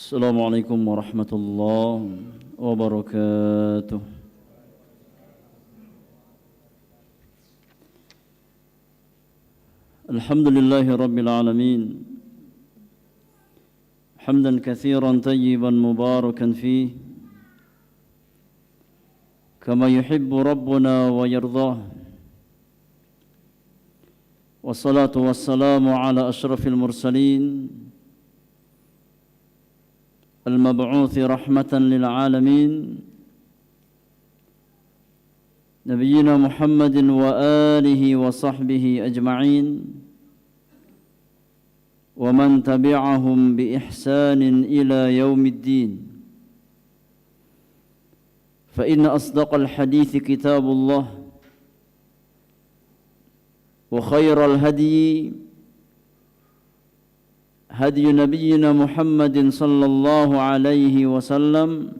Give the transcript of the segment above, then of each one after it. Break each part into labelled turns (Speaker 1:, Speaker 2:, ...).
Speaker 1: السلام عليكم ورحمة الله وبركاته. الحمد لله رب العالمين حمدا كثيرا طيبا مباركا فيه كما يحب ربنا ويرضاه، والصلاة والسلام على أشرف المرسلين المبعوث رحمة للعالمين نبينا محمد وآله وصحبه أجمعين ومن تبعهم بإحسان إلى يوم الدين. فإن أصدق الحديث كتاب الله، وخير الهدي هدي نبينا محمد صلى الله عليه وسلم،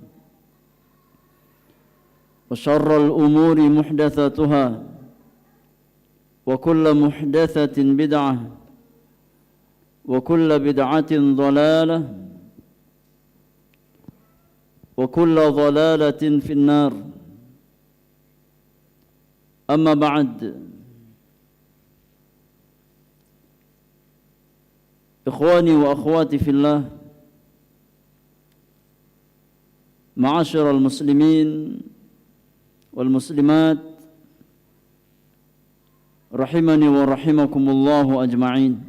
Speaker 1: وشر الأمور محدثاتها، وكل محدثة بدعة، وكل بدعة ضلالة، وكل ضلالة في النار. أما بعد، إخواني وأخواتي في الله، معاشر المسلمين والمسلمات rahimani wa rahimakumullahu ajma'in.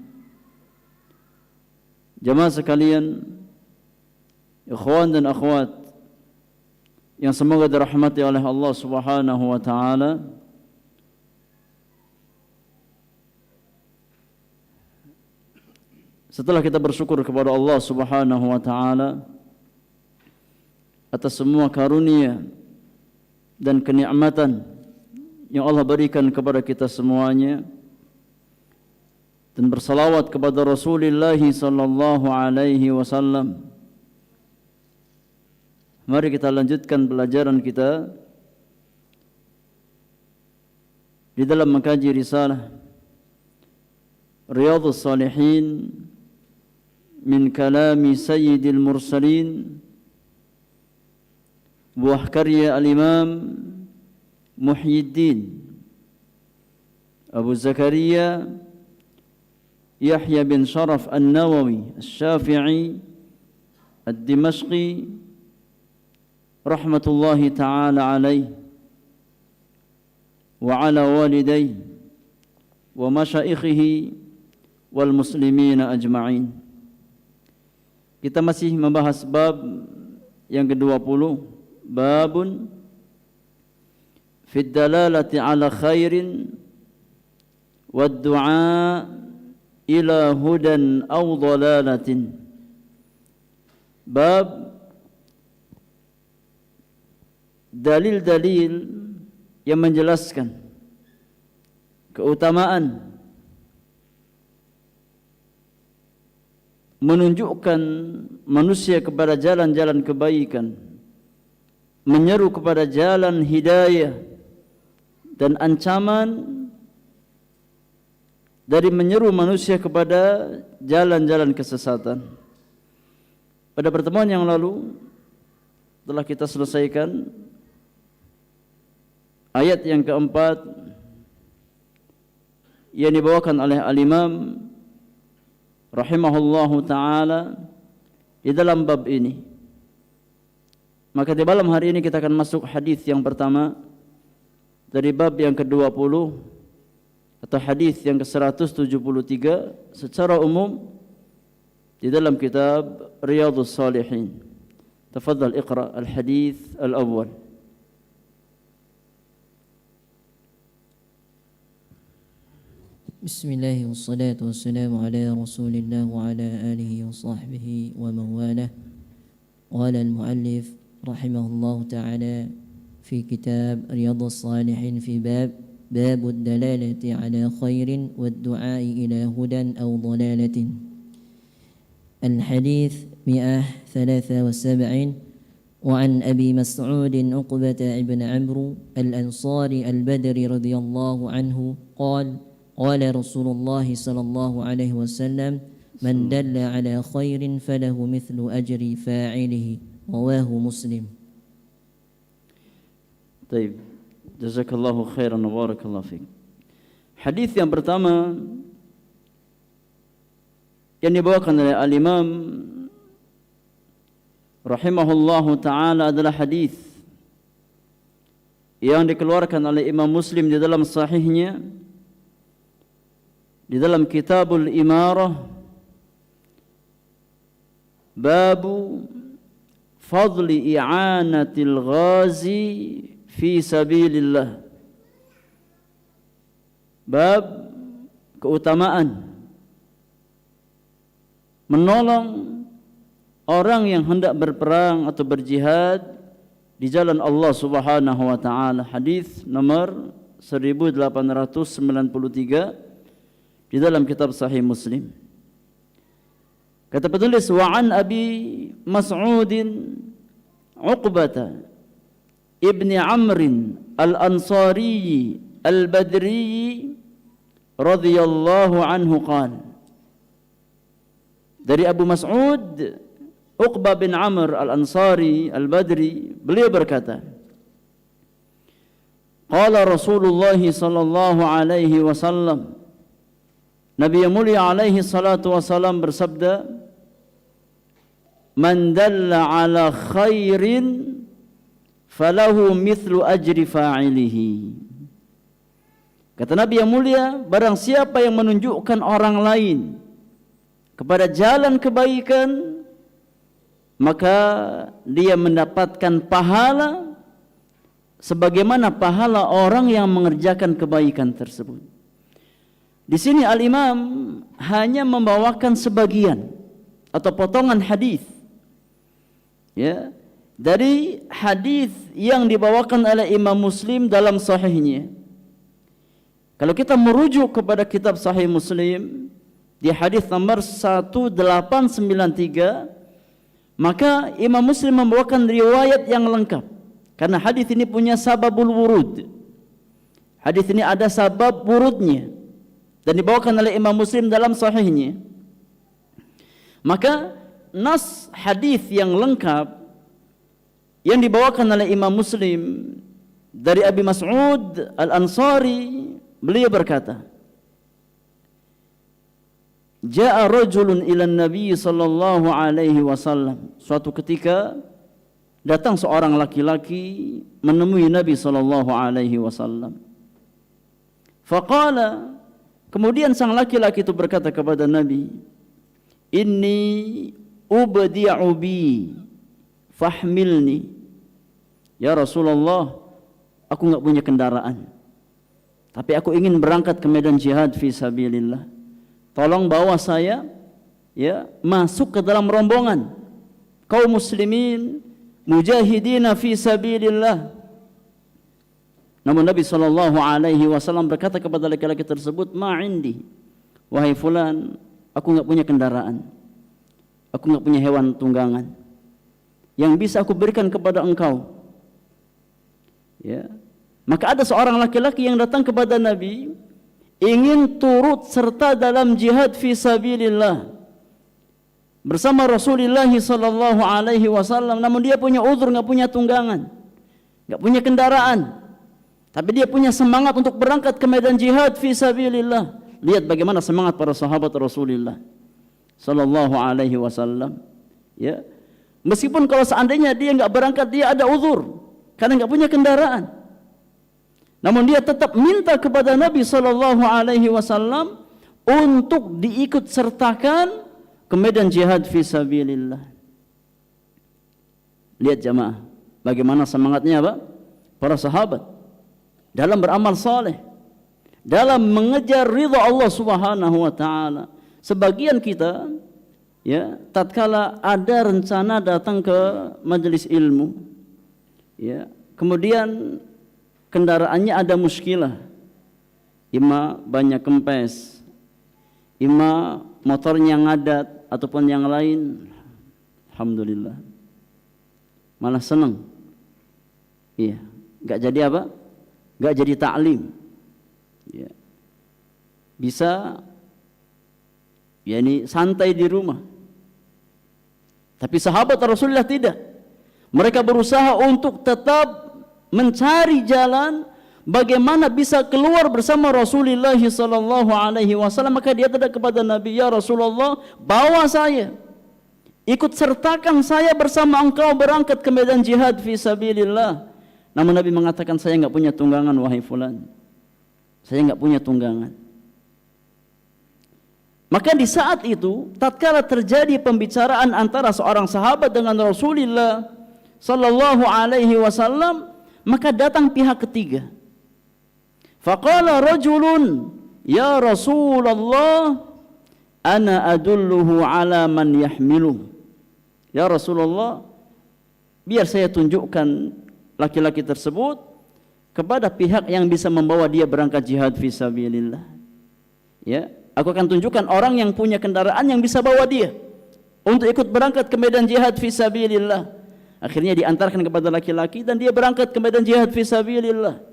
Speaker 1: Jamaah sekalian, ikhwan dan akhwat yang semoga dirahmati oleh Allah Subhanahu wa taala. Setelah kita bersyukur kepada Allah Subhanahu wa taala atas semua karunia dan kenikmatan yang Allah berikan kepada kita semuanya, dan bersalawat kepada Rasulullah sallallahu alaihi wasallam, mari kita lanjutkan pelajaran kita di dalam mengkaji risalah Riyadhus Shalihin min kalami Sayyidil Mursalin, buah karya Al-Imam Muhyiddin Abu Zakaria Yahya bin Sharaf An-Nawawi Asy-Syafi'i Ad-Dimashqi rahmatullahi ta'ala alaih wa ala walidayhi wa masyaikhihi wal muslimina ajma'in. Kita masih membahas bab yang ke-20, babun fi dalalati ala khairin wa du'a ila hudan aw dalalatin. Bab dalil-dalil yang menjelaskan keutamaan menunjukkan manusia kepada jalan-jalan kebaikan, menyeru kepada jalan hidayah, dan ancaman dari menyeru manusia kepada jalan-jalan kesesatan. Pada pertemuan yang lalu telah kita selesaikan ayat yang keempat yang dibawakan oleh Al-Imam rahimahullahu ta'ala di dalam bab ini. Maka di malam hari ini kita akan masuk hadis yang pertama dari bab yang ke-20 atau hadis yang ke-173 secara umum di dalam kitab Riyadhus Shalihin. Tafadhal iqra al-hadis al-awwal.
Speaker 2: Bismillah wassalatu wassalamu ala rasulillah wa ala alihi wa sahbihi wa mawalah. Qala al-muallif rahimahullah ta'ala fi kitab Riyadhus Shalihin fi bab ad-dalalati ala khairin wad-du'ai ila hudan aw dalalatin. Al-hadith 173 وعن أبي مسعود عقبة بن عمرو الأنصاري البدري رضي الله عنه قال قال رسول الله صلى الله عليه وسلم من دل على خير فله مثل أجر فاعله رواه مسلم.
Speaker 1: Baik. Jazakallahu khairan wa barakallahu fiik. Hadis yang pertama yang dibawakan oleh al-Imam rahimahullahu taala adalah hadis yang dikeluarkan oleh Imam Muslim di dalam sahihnya di dalam Kitabul Imarah, babu fadli i'anatil ghazi fi sabilillah, bab keutamaan menolong orang yang hendak berperang atau berjihad di jalan Allah Subhanahu wa taala. Hadis nomor 1893 di dalam kitab Sahih Muslim. Kata penulis, wa an Abi Mas'udin Uqbah ibni Amr al-Ansari al-Badri radhiyallahu anhu qala, dari Abu Mas'ud Uqbah bin Amr al-Ansari al-Badri, beliau berkata, qala Rasulullah sallallahu alaihi wasallam, Nabi yang mulia alaihi salatu wasallam bersabda, man dalla ala khairin falahu mithlu ajri fa'ilihi. Kata Nabi yang mulia, barang siapa yang menunjukkan orang lain kepada jalan kebaikan, maka dia mendapatkan pahala sebagaimana pahala orang yang mengerjakan kebaikan tersebut. Di sini al-Imam hanya membawakan sebagian atau potongan hadis, ya, dari hadis yang dibawakan oleh Imam Muslim dalam sahihnya. Kalau kita merujuk kepada kitab Sahih Muslim di hadis nomor 1893, maka Imam Muslim membawakan riwayat yang lengkap karena hadis ini punya sababul wurud. Hadis ini ada sabab wurudnya dan dibawakan oleh Imam Muslim dalam sahihnya. Maka nas hadis yang lengkap yang dibawakan oleh Imam Muslim dari Abi Mas'ud al-Ansari, beliau berkata, Ja'a rajulun ila Nabi sallallahu alaihi wasallam. Suatu ketika datang seorang laki-laki menemui Nabi sallallahu alaihi wasallam. Faqala, kemudian sang laki-laki itu berkata kepada Nabi, inni ubdi'u bi fahmilni. Ya Rasulullah, aku enggak punya kendaraan, tapi aku ingin berangkat ke medan jihad fi sabilillah. Tolong bawa saya, ya, masuk ke dalam rombongan kaum muslimin mujahidina fi sabilillah. Namun Nabi sallallahu alaihi wasallam berkata kepada laki-laki tersebut, ma indi, wahai fulan, aku enggak punya kendaraan, aku enggak punya hewan tunggangan yang bisa aku berikan kepada engkau. Ya. Maka ada seorang laki-laki yang datang kepada Nabi ingin turut serta dalam jihad fi sabilillah bersama Rasulullah sallallahu alaihi wasallam, namun dia punya uzur, enggak punya tunggangan, enggak punya kendaraan, tapi dia punya semangat untuk berangkat ke medan jihad fi sabilillah. Lihat bagaimana semangat para sahabat Rasulullah sallallahu alaihi wasallam, ya. Meskipun kalau seandainya dia enggak berangkat, dia ada uzur karena enggak punya kendaraan, namun dia tetap minta kepada Nabi sallallahu alaihi wasallam untuk diikut sertakan ke medan jihad fi sabilillah. Lihat jamaah, bagaimana semangatnya apa? Para sahabat dalam beramal saleh, dalam mengejar ridha Allah Subhanahu wa taala. Sebagian kita, ya, tatkala ada rencana datang ke majelis ilmu, ya, kemudian kendaraannya ada muskilah, ima banyak kempes, ima motornya ngadat ataupun yang lain, alhamdulillah malah senang, iya, enggak jadi apa? Enggak jadi taklim, ya. Bisa yakni santai di rumah. Tapi sahabat Rasulullah tidak. Mereka berusaha untuk tetap mencari jalan bagaimana bisa keluar bersama Rasulullah sallallahu alaihi wasallam. Maka dia tidak kepada Nabi, ya Rasulullah, bawa saya, ikut sertakan saya bersama engkau berangkat ke medan jihad fi sabilillah. Namun Nabi mengatakan, saya enggak punya tunggangan wahai fulan. Saya enggak punya tunggangan. Maka di saat itu, tatkala terjadi pembicaraan antara seorang sahabat dengan Rasulullah sallallahu alaihi wasallam, maka datang pihak ketiga. Faqala rajulun, ya Rasulullah, ana adulluhu ala man yahmiluh. Ya Rasulullah, biar saya tunjukkan laki-laki tersebut kepada pihak yang bisa membawa dia berangkat jihad fi sabilillah. Ya, aku akan tunjukkan orang yang punya kendaraan yang bisa bawa dia untuk ikut berangkat ke medan jihad fi sabilillah. Akhirnya diantarkan kepada laki-laki dan dia berangkat ke medan jihad fi sabilillah.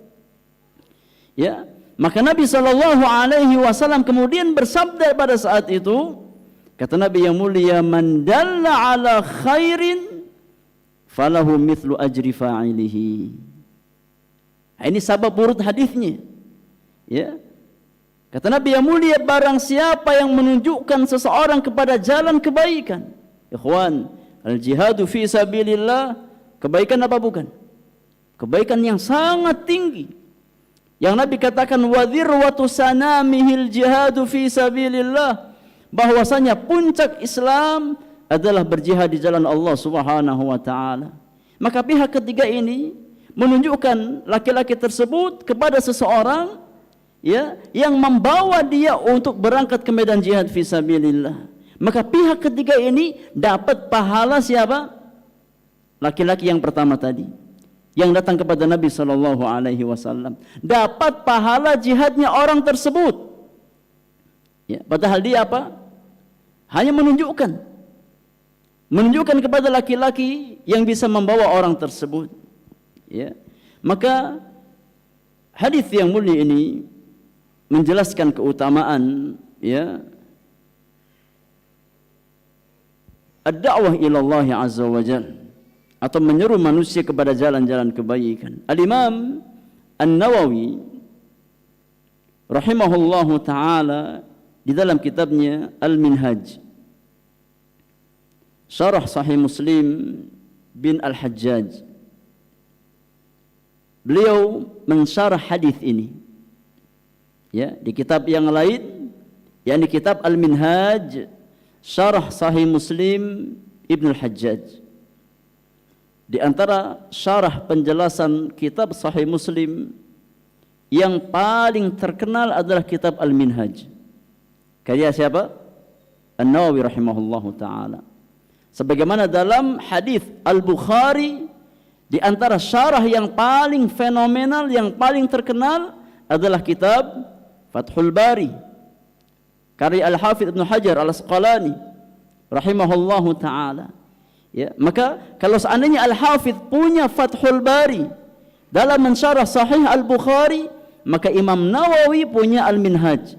Speaker 1: Ya, maka Nabi sallallahu alaihi wasallam kemudian bersabda pada saat itu, kata Nabi yang mulia, man dalla ala khairin falahu mithlu ajri fa'ilihi. Ini sabab urut hadisnya. Ya. Kata Nabi yang mulia, barang siapa yang menunjukkan seseorang kepada jalan kebaikan. Ikhwan, al-jihadu fi sabilillah, kebaikan apa bukan? Kebaikan yang sangat tinggi. Yang Nabi katakan, wa dhirwatu sanamihil jihadu fi sabilillah, bahwasanya puncak Islam adalah berjihad di jalan Allah Subhanahu wa taala. Maka pihak ketiga ini menunjukkan laki-laki tersebut kepada seseorang, ya, yang membawa dia untuk berangkat ke medan jihad fi sabilillah. Maka pihak ketiga ini dapat pahala siapa? Laki-laki yang pertama tadi, yang datang kepada Nabi sallallahu alaihi wasallam, dapat pahala jihadnya orang tersebut. Ya, padahal dia apa? Hanya menunjukkan kepada laki-laki yang bisa membawa orang tersebut. Ya, maka hadis yang mulia ini menjelaskan keutamaan, ya, ad-da'wah ila Allah azza wa jalla, atau menyeru manusia kepada jalan-jalan kebaikan. Al-Imam An-Nawawi rahimahullahu taala di dalam kitabnya Al-Minhaj Syarah Sahih Muslim bin Al-Hajjaj, beliau mensyarah hadis ini, ya, di kitab yang lain, yakni kitab Al-Minhaj Syarah Sahih Muslim Ibn Al-Hajjaj. Di antara syarah penjelasan kitab Sahih Muslim yang paling terkenal adalah kitab Al-Minhaj. Karya siapa? An-Nawawi rahimahullahu taala. Sebagaimana dalam hadis Al-Bukhari, di antara syarah yang paling fenomenal, yang paling terkenal adalah kitab Fathul Bari karya Al-Hafidz Ibnu Hajar Al-Asqalani rahimahullahu taala. Ya, maka kalau seandainya Al-Hafidz punya Fathul Bari dalam mensyarah Sahih Al-Bukhari, maka Imam Nawawi punya Al-Minhaj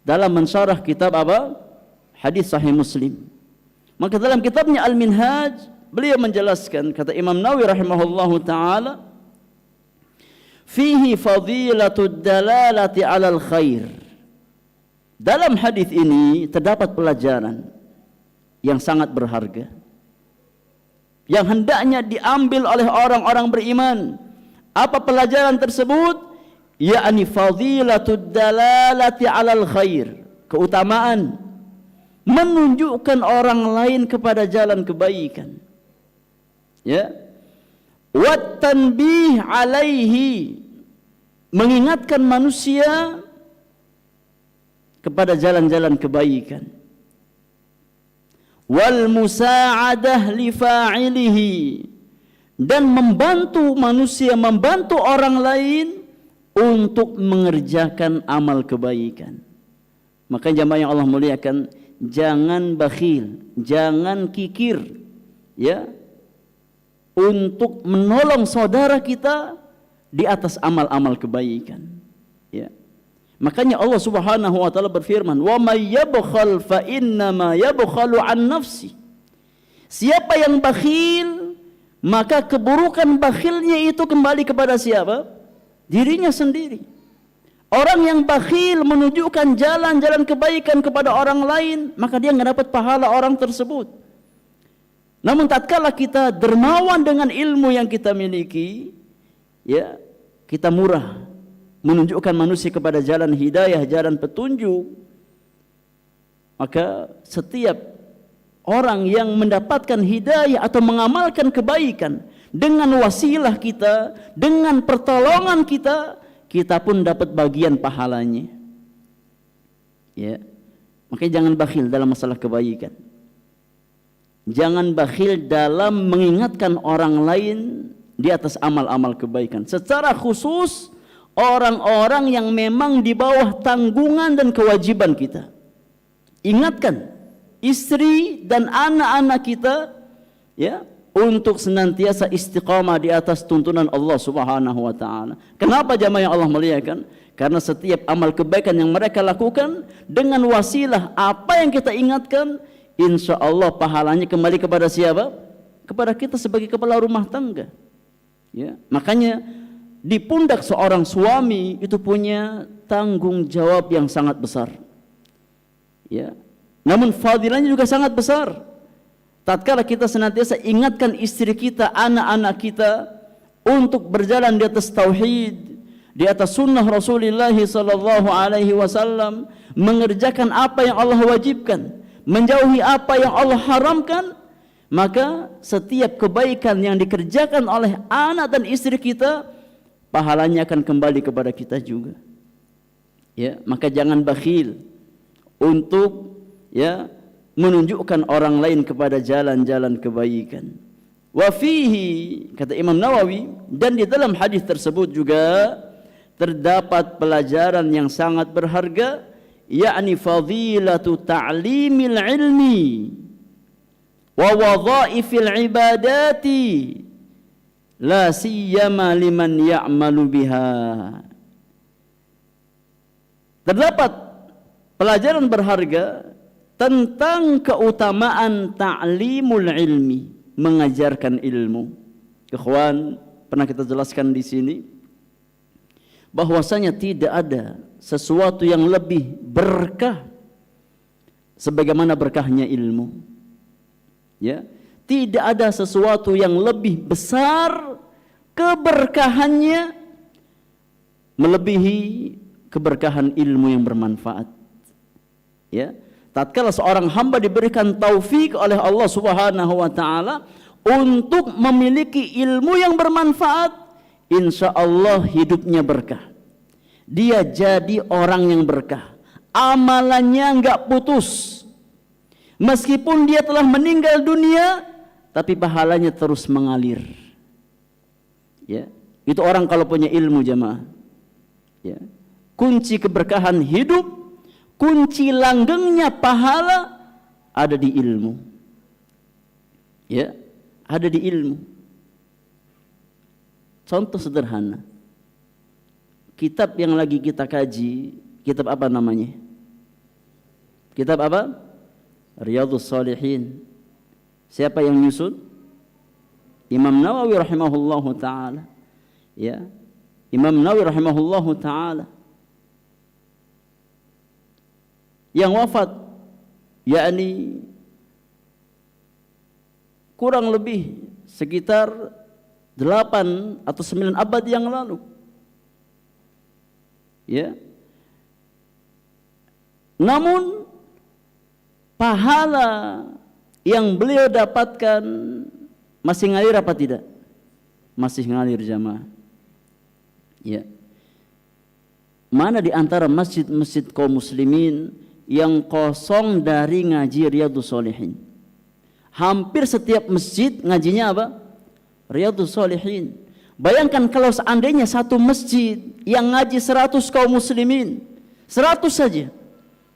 Speaker 1: dalam mensyarah kitab apa? Hadis Sahih Muslim. Maka dalam kitabnya Al-Minhaj beliau menjelaskan, kata Imam Nawawi rahimahullahu taala, fihi fadilatud dalalati 'alal khair. Dalam hadis ini terdapat pelajaran yang sangat berharga yang hendaknya diambil oleh orang-orang beriman. Apa pelajaran tersebut? Yakni fadilatud dalalati 'alal khair, keutamaan menunjukkan orang lain kepada jalan kebaikan. Ya. Wat tanbih alaihi, mengingatkan manusia kepada jalan-jalan kebaikan. Wal musa'adah li fa'ilihi, dan membantu manusia, membantu orang lain untuk mengerjakan amal kebaikan. Maka jamaah yang Allah muliakan, jangan bakhil, jangan kikir, ya, untuk menolong saudara kita di atas amal-amal kebaikan. Ya. Makanya Allah Subhanahu wa taala berfirman, "Wa may yabkhal fa innama yabkhalu an nafsi." Siapa yang bakhil, maka keburukan bakhilnya itu kembali kepada siapa? Dirinya sendiri. Orang yang bakhil menunjukkan jalan-jalan kebaikan kepada orang lain, maka dia nggak dapat pahala orang tersebut. Namun tatkala kita dermawan dengan ilmu yang kita miliki, ya, kita murah menunjukkan manusia kepada jalan hidayah, jalan petunjuk, maka setiap orang yang mendapatkan hidayah atau mengamalkan kebaikan dengan wasilah kita, dengan pertolongan kita, kita pun dapat bagian pahalanya. Ya. Makanya jangan bakhil dalam masalah kebaikan. Jangan bakhil dalam mengingatkan orang lain di atas amal-amal kebaikan. Secara khusus orang-orang yang memang di bawah tanggungan dan kewajiban kita. Ingatkan istri dan anak-anak kita, ya, untuk senantiasa istiqamah di atas tuntunan Allah Subhanahu wa taala. Kenapa jamaah yang Allah muliakan? Karena setiap amal kebaikan yang mereka lakukan dengan wasilah apa yang kita ingatkan, insya Allah pahalanya kembali kepada siapa? Kepada kita sebagai kepala rumah tangga. Ya, makanya di pundak seorang suami itu punya tanggung jawab yang sangat besar. Ya. Namun fadilahnya juga sangat besar. Tatkala kita senantiasa ingatkan istri kita, anak-anak kita untuk berjalan di atas tauhid, di atas sunnah Rasulullah sallallahu alaihi wasallam, mengerjakan apa yang Allah wajibkan, menjauhi apa yang Allah haramkan, maka setiap kebaikan yang dikerjakan oleh anak dan istri kita, pahalanya akan kembali kepada kita juga. Ya, maka jangan bakhil untuk, ya, menunjukkan orang lain kepada jalan-jalan kebaikan. Wa fihi, kata Imam Nawawi, dan di dalam hadis tersebut juga terdapat pelajaran yang sangat berharga, yakni fadilatu ta'limil ilmi wa wadhaifil ibadati la siyama liman ya'malu biha. Terdapat pelajaran berharga tentang keutamaan ta'limul ilmi, mengajarkan ilmu. Ikhwan, pernah kita jelaskan di sini bahwasanya tidak ada sesuatu yang lebih berkah sebagaimana berkahnya ilmu. Ya, tidak ada sesuatu yang lebih besar keberkahannya melebihi keberkahan ilmu yang bermanfaat. Ya. Tatkala seorang hamba diberikan taufik oleh Allah Subhanahu wa taala untuk memiliki ilmu yang bermanfaat, insya Allah hidupnya berkah. Dia jadi orang yang berkah. Amalannya enggak putus. Meskipun dia telah meninggal dunia, tapi pahalanya terus mengalir. Ya, itu orang kalau punya ilmu, jamaah. Ya. Kunci keberkahan hidup, kunci langgengnya pahala ada di ilmu. Ya, ada di ilmu. Contoh sederhana. Kitab yang lagi kita kaji, kitab apa namanya? Kitab apa? Riyadhus Shalihin. Siapa yang nyusun? Imam Nawawi rahimahullahu taala. Ya. Imam Nawawi rahimahullahu taala. Yang wafat, yakni kurang lebih sekitar 8 atau 9 abad yang lalu. Ya. Namun pahala yang beliau dapatkan masih ngalir apa tidak? Masih ngalir, jamaah. Ya. Mana di antara masjid-masjid kaum muslimin yang kosong dari ngaji Riyadhus Shalihin? Hampir setiap masjid ngajinya apa? Riyadhus Shalihin. Bayangkan kalau seandainya satu masjid yang ngaji 100 kaum muslimin, 100 saja,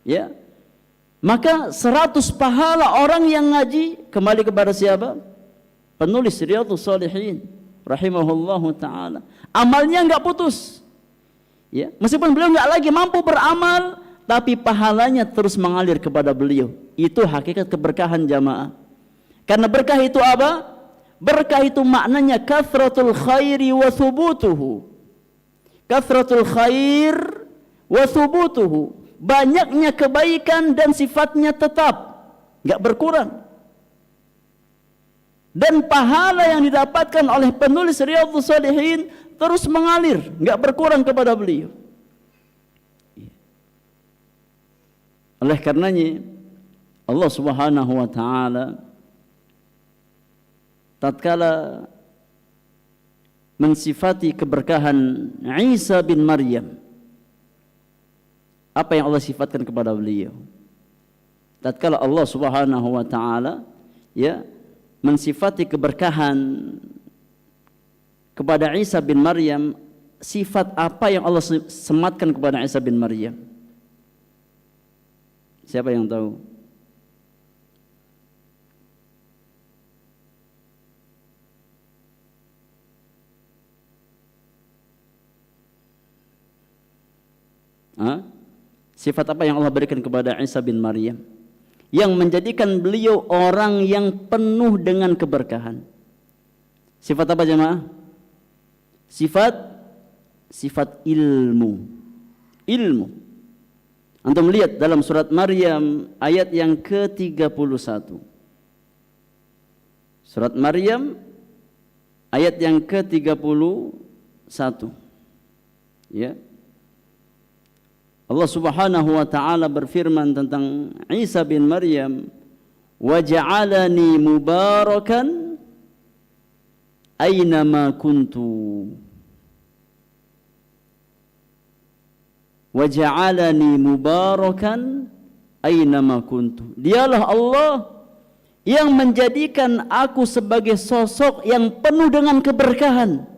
Speaker 1: ya, maka 100 pahala orang yang ngaji kembali kepada siapa? Penulis Riyadhus Shalihin rahimahullahu taala. Amalnya enggak putus. Ya, meskipun beliau nggak lagi mampu beramal, tapi pahalanya terus mengalir kepada beliau. Itu hakikat keberkahan jamaah. Karena berkah itu apa? Berkah itu maknanya kathratul khairi wa thubutuhu. Kathratul khair wa thubutuhu. Banyaknya kebaikan dan sifatnya tetap, nggak berkurang. Dan pahala yang didapatkan oleh penulis Riyadhus Shalihin terus mengalir, nggak berkurang kepada beliau. Oleh karenanya Allah Subhanahu wa taala tatkala mensifati keberkahan Isa bin Maryam, apa yang Allah sifatkan kepada beliau? Tatkala Allah Subhanahu wa taala ya mensifati keberkahan kepada Isa bin Maryam, sifat apa yang Allah sematkan kepada Isa bin Maryam? Siapa yang tahu? Sifat apa yang Allah berikan kepada Isa bin Maryam yang menjadikan beliau orang yang penuh dengan keberkahan? Sifat apa jemaah? Sifat ilmu. Ilmu. Antum lihat dalam surat Maryam ayat yang ke-31. Surat Maryam ayat yang ke-31. Ya. Allah Subhanahu wa taala berfirman tentang Isa bin Maryam, "Wa ja'alani mubarakan aynama kuntu." Wa ja'alani mubarakan aynama kuntu. Dialah Allah yang menjadikan aku sebagai sosok yang penuh dengan keberkahan.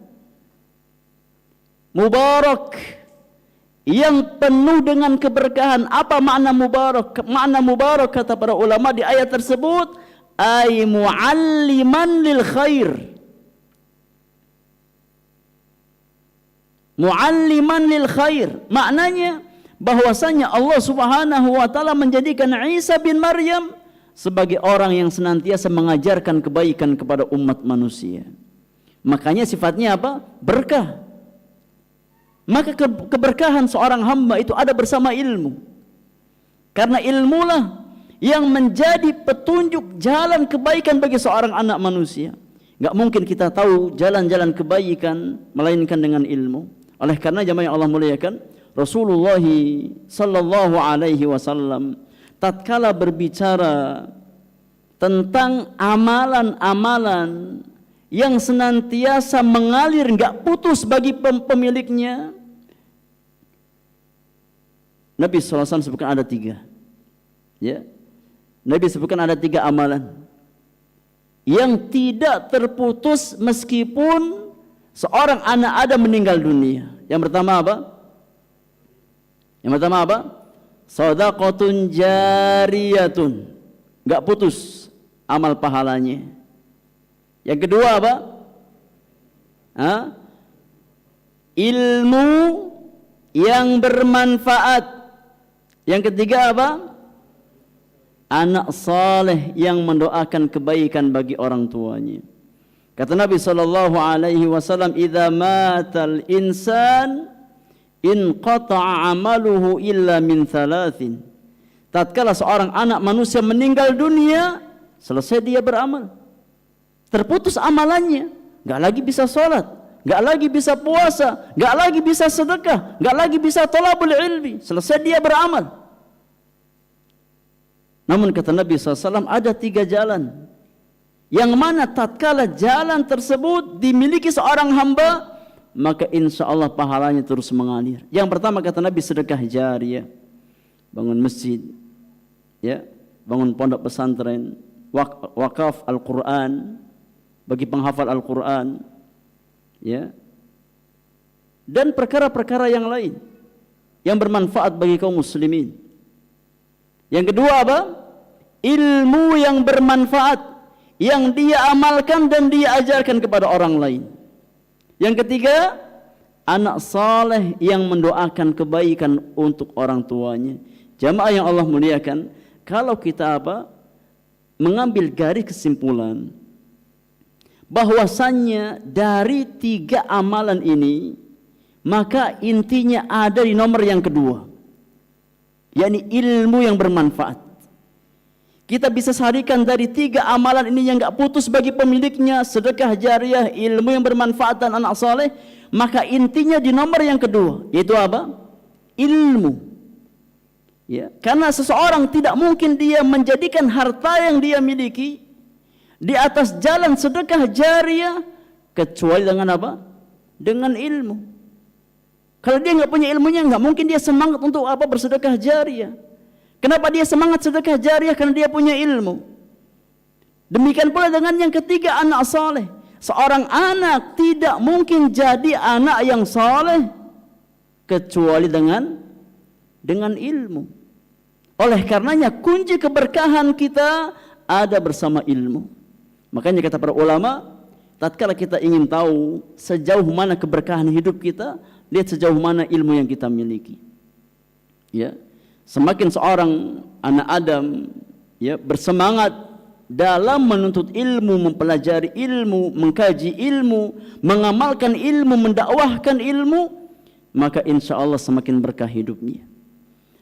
Speaker 1: Mubarak, yang penuh dengan keberkahan. Apa makna mubarak? Makna mubarak kata para ulama di ayat tersebut, ay mualliman lil khair. Mualliman lil khair. Maknanya bahwasanya Allah Subhanahu wa taala menjadikan Isa bin Maryam sebagai orang yang senantiasa mengajarkan kebaikan kepada umat manusia. Makanya sifatnya apa? Berkah. Maka keberkahan seorang hamba itu ada bersama ilmu. Karena ilmulah yang menjadi petunjuk jalan kebaikan bagi seorang anak manusia. Enggak mungkin kita tahu jalan-jalan kebaikan melainkan dengan ilmu. Oleh karena jamaah yang Allah muliakan, Rasulullah sallallahu alaihi wasallam tatkala berbicara tentang amalan-amalan yang senantiasa mengalir enggak putus bagi pemiliknya, Nabi SAW sebutkan ada 3. Ya. Nabi sebutkan ada 3 amalan yang tidak terputus meskipun seorang anak Adam meninggal dunia. Yang pertama apa? Shadaqatun jariyatun. Enggak putus amal pahalanya. Yang kedua apa? Ilmu yang bermanfaat. Yang ketiga apa? Anak saleh yang mendoakan kebaikan bagi orang tuanya. Kata Nabi sallallahu alaihi wasallam, "Idza matal insan inqata'a amaluhu illa min 3." Tatkala seorang anak manusia meninggal dunia, selesai dia beramal. Terputus amalannya, enggak lagi bisa salat, enggak lagi bisa puasa, enggak lagi bisa sedekah, enggak lagi bisa thalabul ilmi, selesai dia beramal. Namun kata Nabi SAW ada 3 jalan yang mana tatkala jalan tersebut dimiliki seorang hamba, maka insya Allah pahalanya terus mengalir. Yang pertama kata Nabi sedekah jariyah, bangun masjid, ya, bangun pondok pesantren, wakaf Al-Quran bagi penghafal Al-Quran, ya, dan perkara-perkara yang lain yang bermanfaat bagi kaum muslimin. Yang kedua apa? Ilmu yang bermanfaat yang dia amalkan dan dia ajarkan kepada orang lain. Yang ketiga, anak saleh yang mendoakan kebaikan untuk orang tuanya. Jamaah yang Allah muliakan, kalau kita mengambil garis kesimpulan bahwasannya dari 3 amalan ini, maka intinya ada di nomor yang kedua, yakni ilmu yang bermanfaat. Kita bisa sarikan dari 3 amalan ini yang gak putus bagi pemiliknya, sedekah jariah, ilmu yang bermanfaat, dan anak saleh, maka intinya di nomor yang kedua, yaitu apa? Ilmu. Ya, karena seseorang tidak mungkin dia menjadikan harta yang dia miliki di atas jalan sedekah jariah kecuali dengan apa? Dengan ilmu. Kalau dia nggak punya ilmunya, nggak mungkin dia semangat untuk bersedekah jariah. Kenapa dia semangat sedekah jariah? Karena dia punya ilmu. Demikian pula dengan yang ketiga, anak saleh. Seorang anak tidak mungkin jadi anak yang saleh kecuali dengan ilmu. Oleh karenanya kunci keberkahan kita ada bersama ilmu. Makanya kata para ulama, tatkala kita ingin tahu sejauh mana keberkahan hidup kita, lihat sejauh mana ilmu yang kita miliki. Ya, semakin seorang anak Adam bersemangat dalam menuntut ilmu, mempelajari ilmu, mengkaji ilmu, mengamalkan ilmu, mendakwahkan ilmu, maka insya Allah semakin berkah hidupnya.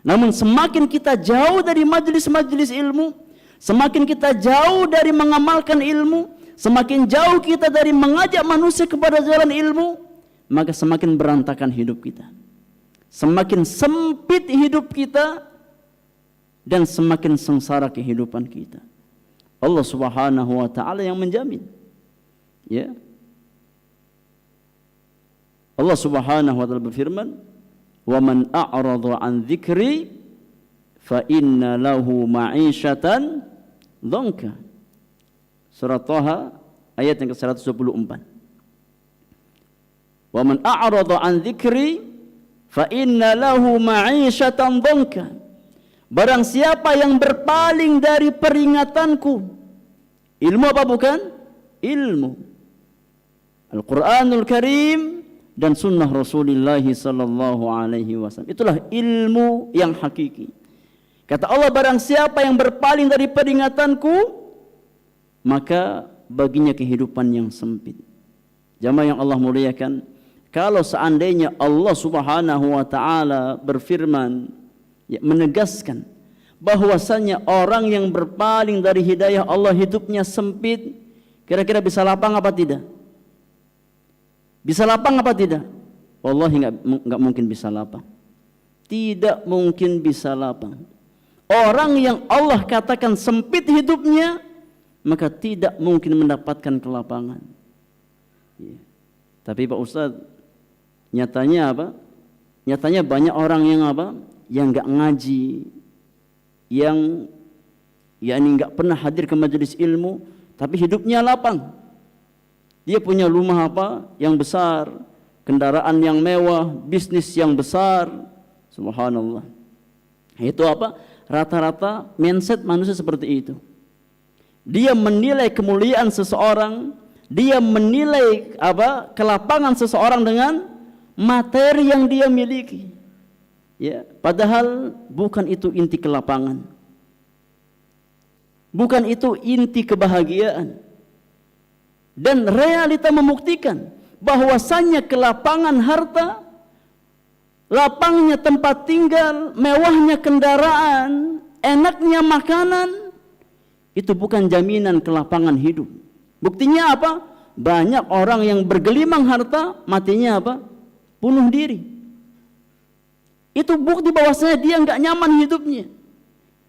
Speaker 1: Namun semakin kita jauh dari majelis-majelis ilmu, semakin kita jauh dari mengamalkan ilmu, semakin jauh kita dari mengajak manusia kepada jalan ilmu, maka semakin berantakan hidup kita, semakin sempit hidup kita, dan semakin sengsara kehidupan kita. Allah Subhanahu wa ta'ala yang menjamin. Ya. Allah Subhanahu wa ta'ala berfirman, "Wa man a'rada 'an dzikri fa inna lahu ma'isyatan dhanka." Surah Thaha ayat yang ke-124. "Wa man a'rada 'an dzikri fa inna lahu ma'isyatan dhanka." Barang siapa yang berpaling dari peringatanku. Ilmu apa bukan? Ilmu Al-Quranul Karim dan sunnah Rasulullah sallallahu alaihi wasallam. Itulah ilmu yang hakiki. Kata Allah, barang siapa yang berpaling dari peringatanku, maka baginya kehidupan yang sempit. Jamaah yang Allah muliakan, kalau seandainya Allah Subhanahu wa taala berfirman, menegaskan bahwasanya orang yang berpaling dari hidayah Allah hidupnya sempit, kira-kira bisa lapang apa tidak? Bisa lapang apa tidak? Wallahi enggak mungkin bisa lapang. Tidak mungkin bisa lapang. Orang yang Allah katakan sempit hidupnya, maka tidak mungkin mendapatkan kelapangan. Ya. Tapi Pak Ustadz, nyatanya apa? Nyatanya banyak orang yang yang enggak ngaji, yang enggak pernah hadir ke majelis ilmu, tapi hidupnya lapang. Dia punya rumah yang besar, kendaraan yang mewah, bisnis yang besar. Subhanallah. Itu rata-rata mindset manusia seperti itu. Dia menilai kemuliaan seseorang, dia menilai kelapangan seseorang dengan materi yang dia miliki. Ya, padahal bukan itu inti kelapangan. Bukan itu inti kebahagiaan. Dan realita membuktikan bahwasannya kelapangan harta, lapangnya tempat tinggal, mewahnya kendaraan, enaknya makanan, itu bukan jaminan kelapangan hidup. Buktinya apa? Banyak orang yang bergelimang harta, matinya bunuh diri. Itu bukti bahwasanya dia enggak nyaman hidupnya,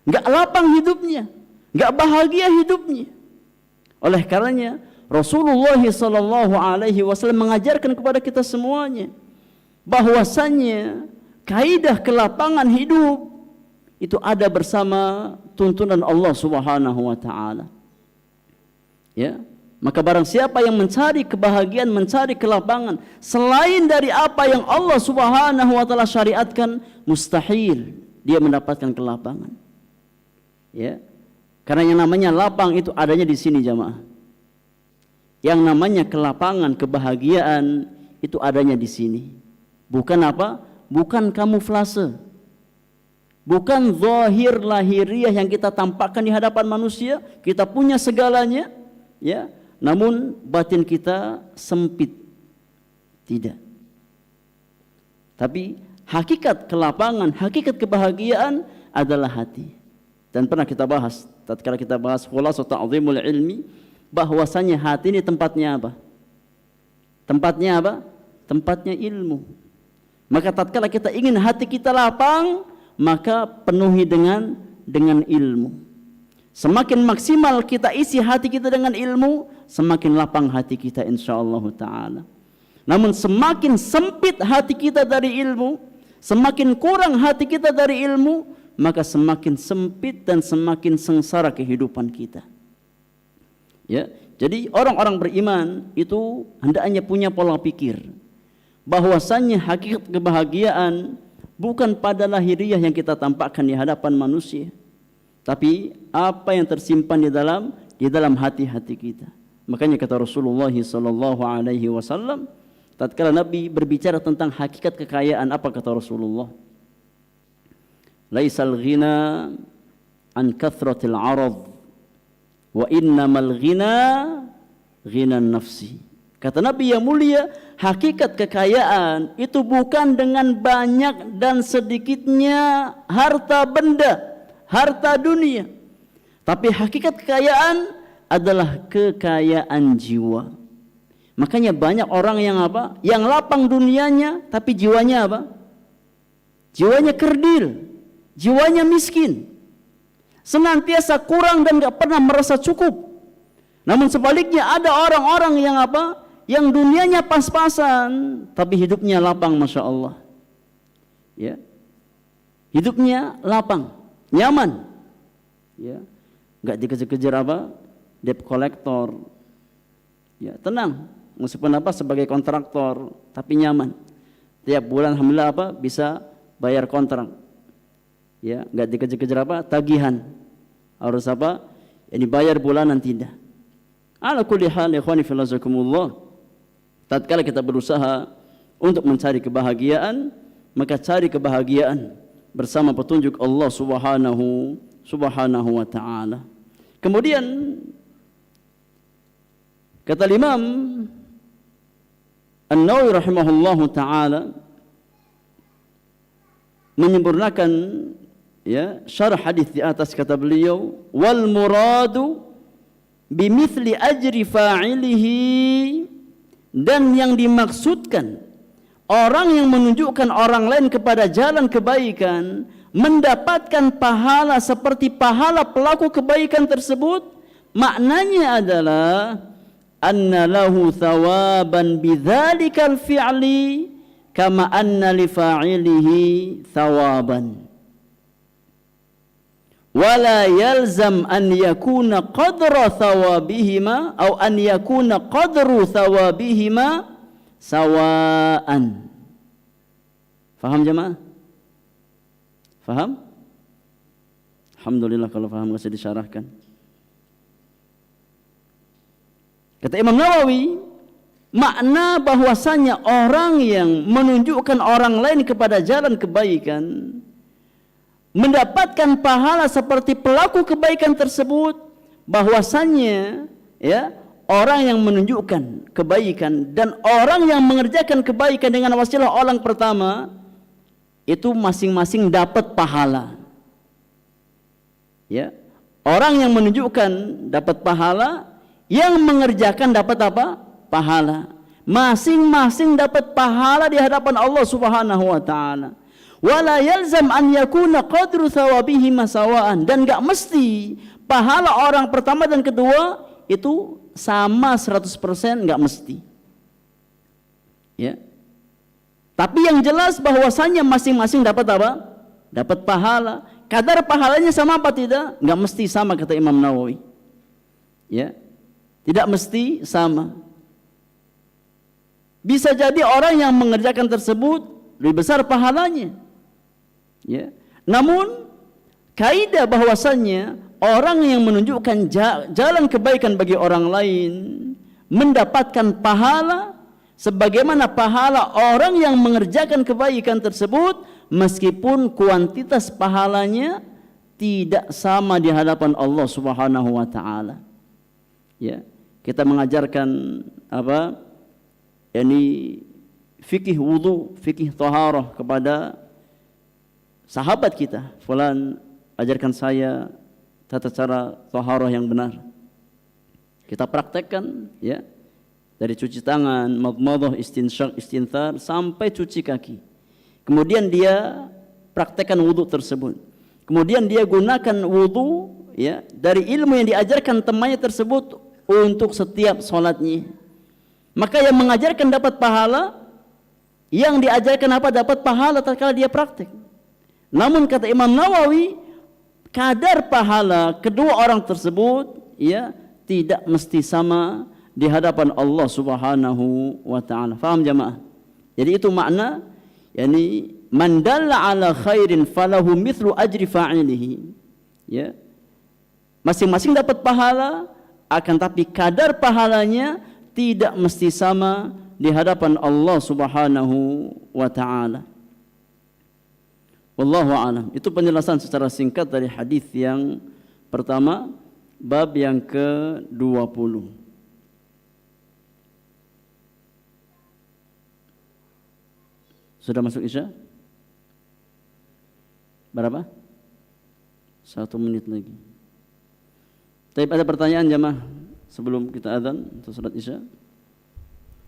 Speaker 1: enggak lapang hidupnya, enggak bahagia hidupnya. Oleh karenanya Rasulullah sallallahu alaihi wasallam mengajarkan kepada kita semuanya bahwasanya kaidah kelapangan hidup itu ada bersama tuntunan Allah Subhanahu wa taala. Ya, maka barang siapa yang mencari kebahagiaan, mencari kelapangan selain dari apa yang Allah Subhanahu wa taala syariatkan, mustahil dia mendapatkan kelapangan. Ya. Karena yang namanya lapang itu adanya di sini jamaah. Yang namanya kelapangan, kebahagiaan itu adanya di sini. Bukan apa? Bukan kamuflase. Bukan zahir lahiriah yang kita tampakkan di hadapan manusia, kita punya segalanya, ya, namun batin kita sempit. Tidak. Tapi hakikat kelapangan, hakikat kebahagiaan adalah hati. Dan pernah kita bahas, tatkala kita bahas khulasat ta'zimul ilmi, bahwasanya hati ini tempatnya apa? Tempatnya apa? Tempatnya ilmu. Maka tatkala kita ingin hati kita lapang, maka penuhi dengan ilmu. Semakin maksimal kita isi hati kita dengan ilmu, semakin lapang hati kita insyaallah taala. Namun semakin sempit hati kita dari ilmu, semakin kurang hati kita dari ilmu, maka semakin sempit dan semakin sengsara kehidupan kita. Ya, jadi orang-orang beriman itu hendaknya punya pola pikir bahwasannya hakikat kebahagiaan bukan pada lahiriah yang kita tampakkan di hadapan manusia, tapi apa yang tersimpan di dalam hati-hati kita. Makanya kata Rasulullah sallallahu alaihi wasallam, tatkala Nabi berbicara tentang hakikat kekayaan, apa kata Rasulullah? Laisal ghina an kathratil arad wa innamal ghina ghinan nafsi. Kata Nabi yang mulia, hakikat kekayaan itu bukan dengan banyak dan sedikitnya harta benda, harta dunia. Tapi hakikat kekayaan adalah kekayaan jiwa. Makanya banyak orang yang apa? Yang lapang dunianya tapi jiwanya apa? Jiwanya kerdil, jiwanya miskin. Senantiasa kurang dan gak pernah merasa cukup. Namun sebaliknya ada orang-orang yang apa? Yang dunianya pas-pasan tapi hidupnya lapang, Masya Allah, ya, hidupnya lapang, nyaman, ya, nggak dikejar-kejar apa debt collector, ya, tenang, meskipun apa sebagai kontraktor tapi nyaman, tiap bulan alhamdulillah apa bisa bayar kontrak, ya, nggak dikejar-kejar apa tagihan, harus apa ini bayar bulanan, tidak. Ala kulli hal ikhwani fillah jazakumullah. Tatkala kita berusaha untuk mencari kebahagiaan, maka cari kebahagiaan bersama petunjuk Allah subhanahu wa ta'ala. Kemudian kata Imam An-Nawawi rahimahullahu ta'ala menyempurnakan, ya, syarah hadis di atas, kata beliau, wal muradu bimithli ajri fa'ilihi, dan yang dimaksudkan orang yang menunjukkan orang lain kepada jalan kebaikan mendapatkan pahala seperti pahala pelaku kebaikan tersebut, maknanya adalah anna lahu thawaban bidzalikal fi'li kama anna li fa'ilihi thawaban. Wala yalzam an yakuna qadra thawabihima atau an yakuna qadru thawabihima sawaan. Faham jemaah? Faham? Alhamdulillah kalau faham, enggak usah disyarahkan. Kata Imam Nawawi, makna bahwasanya orang yang menunjukkan orang lain kepada jalan kebaikan mendapatkan pahala seperti pelaku kebaikan tersebut, bahwasannya, ya, orang yang menunjukkan kebaikan dan orang yang mengerjakan kebaikan dengan wasilah orang pertama itu masing-masing dapat pahala. Ya, orang yang menunjukkan dapat pahala, yang mengerjakan dapat apa? Pahala. Masing-masing dapat pahala di hadapan Allah Subhanahu wa taala. Wala yalzam an yakuna qadru thawabihima sawaan, dan enggak mesti pahala orang pertama dan kedua itu sama 100%, enggak mesti. Ya. Tapi yang jelas bahwasanya masing-masing dapat apa? Dapat pahala. Kadar pahalanya sama apa tidak? Enggak mesti sama, kata Imam Nawawi. Ya. Tidak mesti sama. Bisa jadi orang yang mengerjakan tersebut lebih besar pahalanya. Ya. Namun kaidah bahwasannya orang yang menunjukkan jalan kebaikan bagi orang lain mendapatkan pahala sebagaimana pahala orang yang mengerjakan kebaikan tersebut meskipun kuantitas pahalanya tidak sama di hadapan Allah Subhanahu wa taala. Ya, kita mengajarkan apa? Fikih wudu, fikih taharah kepada sahabat kita. Fulan, ajarkan saya tata cara taharah yang benar. Kita praktekkan, ya, dari cuci tangan, madmadah, istinsyaq, istinthar sampai cuci kaki. Kemudian dia praktekkan wudu tersebut. Kemudian dia gunakan wudu, ya, dari ilmu yang diajarkan temannya tersebut untuk setiap salatnya. Maka yang mengajarkan dapat pahala, yang diajarkan apa dapat pahala tatkala dia praktek. Namun kata Imam Nawawi, kadar pahala kedua orang tersebut, ya, tidak mesti sama di hadapan Allah Subhanahu wa taala. Faham jemaah? Jadi itu makna, yakni man dalla ala khairin falahu mithlu ajri fa'ilihi. Ya. Masing-masing dapat pahala, akan tapi kadar pahalanya tidak mesti sama di hadapan Allah Subhanahu wa taala. Wallahu a'lam. Itu penjelasan secara singkat dari hadis yang pertama, bab yang ke-20. Sudah masuk Isya? Berapa? 1 menit lagi. Tapi ada pertanyaan jemaah sebelum kita adzan untuk salat Isya?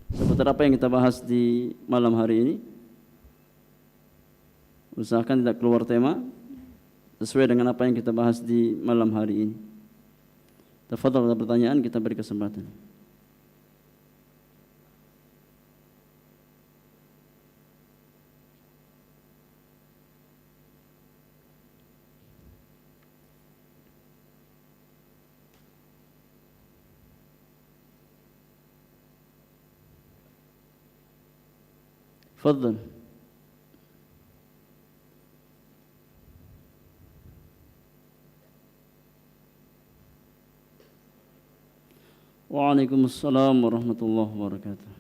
Speaker 1: Seputar apa yang kita bahas di malam hari ini? Usahakan tidak keluar tema, sesuai dengan apa yang kita bahas di malam hari ini. Tafadhal, ada pertanyaan, kita beri kesempatan. Tafadhal. Waalaikumsalam warahmatullahi wabarakatuh.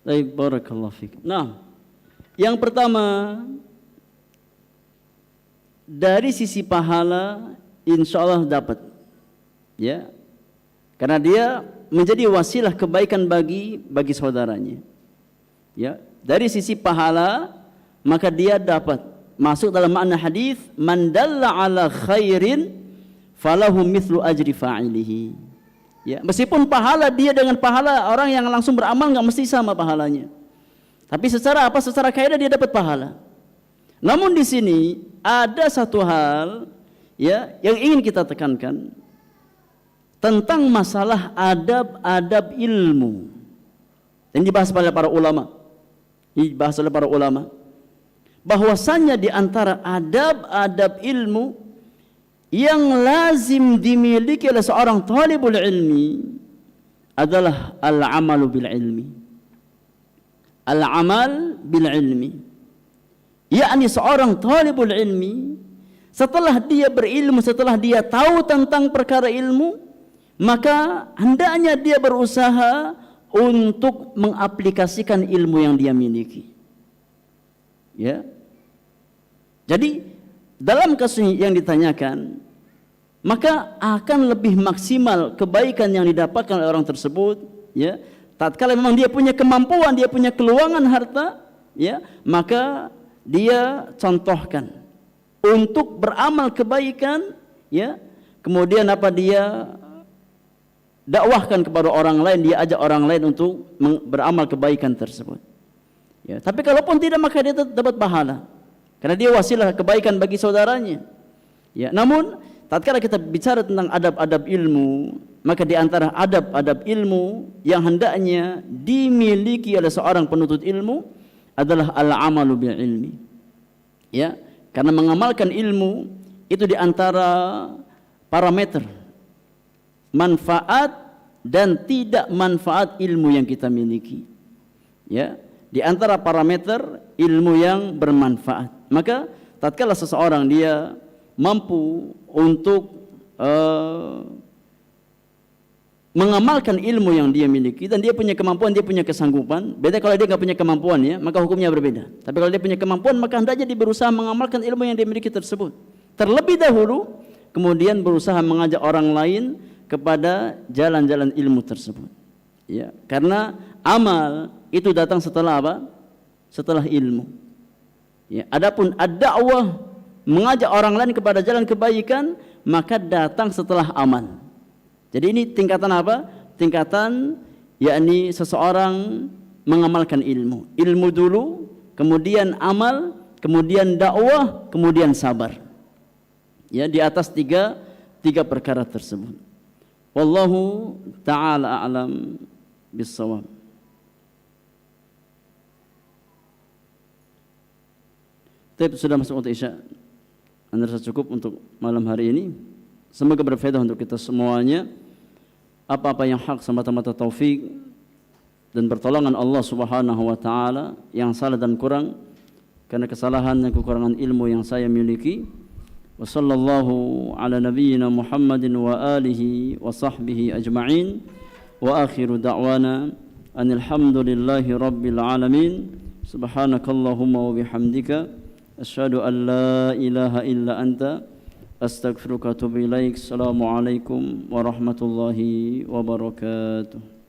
Speaker 1: Baik, barakallahu fiik. Nah, yang pertama, dari sisi pahala insya Allah dapat, ya, karena dia menjadi wasilah kebaikan bagi saudaranya, ya. Dari sisi pahala maka dia dapat masuk dalam makna hadis, man dalla ala khairin falahu mithlu ajri fa'ilihi. Ya, meskipun pahala dia dengan pahala orang yang langsung beramal nggak mesti sama pahalanya. Tapi secara apa? Secara kaidah dia dapat pahala. Namun di sini ada satu hal, ya, yang ingin kita tekankan tentang masalah adab-adab ilmu. Yang dibahas oleh para ulama. Dibahas oleh para ulama. Bahwasannya di antara adab-adab ilmu yang lazim dimiliki oleh seorang talibul ilmi adalah al-amalu bil ilmi. Al-amal bil ilmi, yakni seorang talibul ilmi setelah dia berilmu, setelah dia tahu tentang perkara ilmu, maka hendaknya dia berusaha untuk mengaplikasikan ilmu yang dia miliki. Ya. Jadi dalam kasus yang ditanyakan, maka akan lebih maksimal kebaikan yang didapatkan oleh orang tersebut, ya. Tatkala memang dia punya kemampuan, dia punya keluangan harta, ya, maka dia contohkan untuk beramal kebaikan, ya. Kemudian apa, dia dakwahkan kepada orang lain, dia ajak orang lain untuk beramal kebaikan tersebut. Ya, tapi kalaupun tidak maka dia dapat pahala karena dia wasilah kebaikan bagi saudaranya. Ya, namun tatkala kita bicara tentang adab-adab ilmu, maka di antara adab-adab ilmu yang hendaknya dimiliki oleh seorang penuntut ilmu adalah al-amalu bil ilmi. Ya, karena mengamalkan ilmu Itu di antara parameter manfaat dan tidak manfaat ilmu yang kita miliki. Ya, di antara parameter ilmu yang bermanfaat. Maka tatkala seseorang dia mampu untuk mengamalkan ilmu yang dia miliki dan dia punya kemampuan, dia punya kesanggupan. Beda kalau dia nggak punya kemampuan, ya, maka hukumnya berbeda. Tapi kalau dia punya kemampuan, maka hendaknya dia berusaha mengamalkan ilmu yang dia miliki tersebut terlebih dahulu, kemudian berusaha mengajak orang lain kepada jalan-jalan ilmu tersebut. Ya, karena amal itu datang setelah apa? Setelah ilmu. Ya, adapun ad-da'wah, mengajak orang lain kepada jalan kebaikan, maka datang setelah amal. Jadi ini tingkatan apa? Tingkatan yakni seseorang mengamalkan ilmu. Ilmu dulu, kemudian amal, kemudian dakwah, kemudian sabar. Ya, di atas tiga perkara tersebut. Wallahu ta'ala a'lam bis-shawab. Tapi sudah masuk waktu Isya. Anda rasa cukup untuk malam hari ini. Semoga berfaedah untuk kita semuanya. Apa-apa yang hak semata-mata taufik dan pertolongan Allah Subhanahu wa taala, yang salah dan kurang karena kesalahan dan kekurangan ilmu yang saya miliki. Wa sallallahu ala nabiyyina Muhammadin wa alihi wa sahbihi ajma'in. Wa akhiru da'wana anil hamdulillahi rabbil alamin. Subhanakallahumma wa bihamdika asyhadu an la ilaha illa anta astaghfiruka wa atubu ilaik. Assalamualaikum warahmatullahi wabarakatuh.